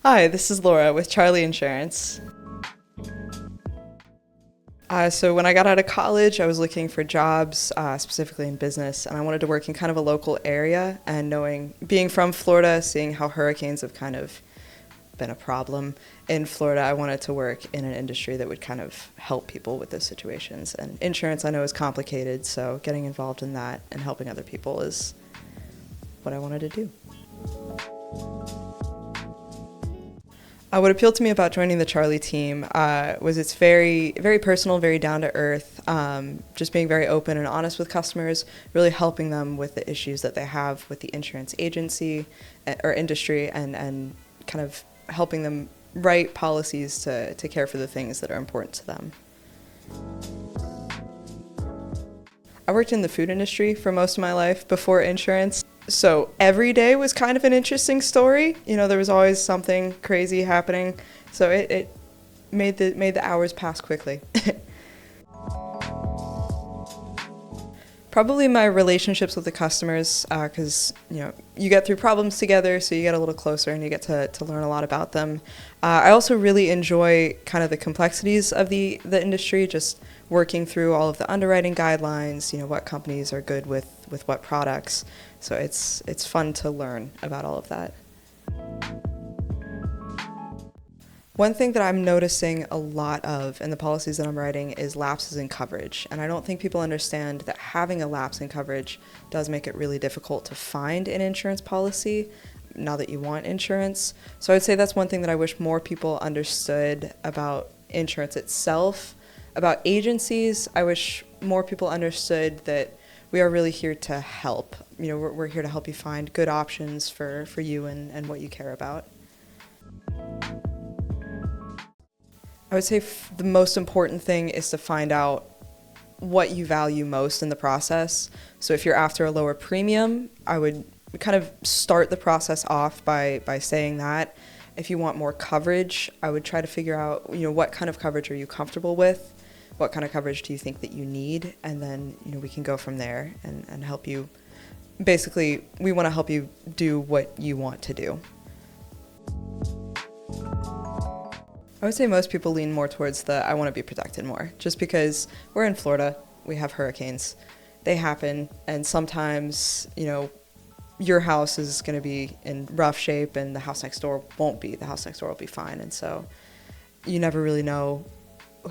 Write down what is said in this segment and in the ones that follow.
Hi, this is Laura with Charley Insurance. So when I got out of college, I was looking for jobs, specifically in business, and I wanted to work in kind of a local area. And being from Florida, seeing how hurricanes have kind of been a problem in Florida, I wanted to work in an industry that would kind of help people with those situations. And insurance, I know, is complicated, so getting involved in that and helping other people is what I wanted to do. What appealed to me about joining the Charley team was it's very, very personal, very down to earth, just being very open and honest with customers, really helping them with the issues that they have with the insurance agency or industry, and kind of helping them write policies to care for the things that are important to them. I worked in the food industry for most of my life before insurance. So every day was kind of an interesting story. You know, there was always something crazy happening. So it made the hours pass quickly. Probably my relationships with the customers, because you get through problems together, so you get a little closer and you get to learn a lot about them. I also really enjoy kind of the complexities of the industry, just working through all of the underwriting guidelines, what companies are good with what products. So it's fun to learn about all of that. One thing that I'm noticing a lot of in the policies that I'm writing is lapses in coverage. And I don't think people understand that having a lapse in coverage does make it really difficult to find an insurance policy now that you want insurance. So I'd say that's one thing that I wish more people understood about insurance itself. About agencies, I wish more people understood that we are really here to help. We're here to help you find good options for you and what you care about. I would say the most important thing is to find out what you value most in the process. So if you're after a lower premium, I would kind of start the process off by saying that. If you want more coverage, I would try to figure out, what kind of coverage are you comfortable with? What kind of coverage do you think that you need? And then, we can go from there and help you. Basically, we want to help you do what you want to do. I would say most people lean more towards I want to be protected more, just because we're in Florida, we have hurricanes, they happen, and sometimes, your house is going to be in rough shape and the house next door won't be. The house next door will be fine, and so you never really know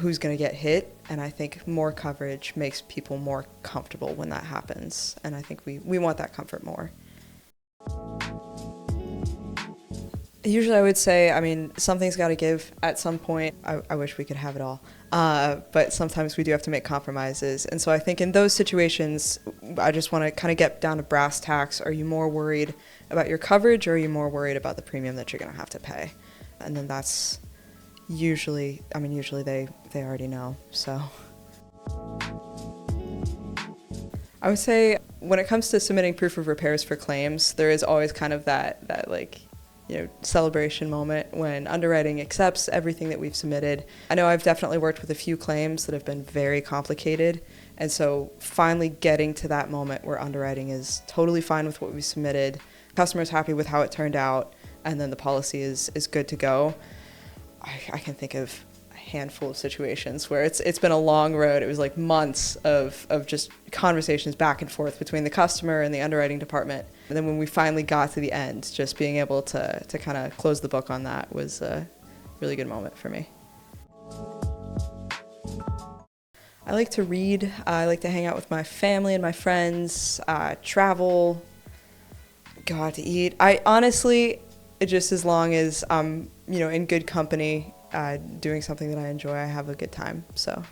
who's going to get hit, and I think more coverage makes people more comfortable when that happens, and I think we want that comfort more. Usually I would say, something's got to give at some point. I wish we could have it all. But sometimes we do have to make compromises. And so I think in those situations, I just want to kind of get down to brass tacks. Are you more worried about your coverage, or are you more worried about the premium that you're going to have to pay? And then that's usually they already know. So I would say when it comes to submitting proof of repairs for claims, there is always kind of that celebration moment when underwriting accepts everything that we've submitted. I know I've definitely worked with a few claims that have been very complicated, and so finally getting to that moment where underwriting is totally fine with what we submitted, customer's happy with how it turned out, and then the policy is good to go. I can think of handful of situations where it's been a long road. It was like months of just conversations back and forth between the customer and the underwriting department. And then when we finally got to the end, just being able to kind of close the book on that was a really good moment for me. I like to read. I like to hang out with my family and my friends, travel, go out to eat. I honestly, just as long as I'm, in good company, doing something that I enjoy, I have a good time. So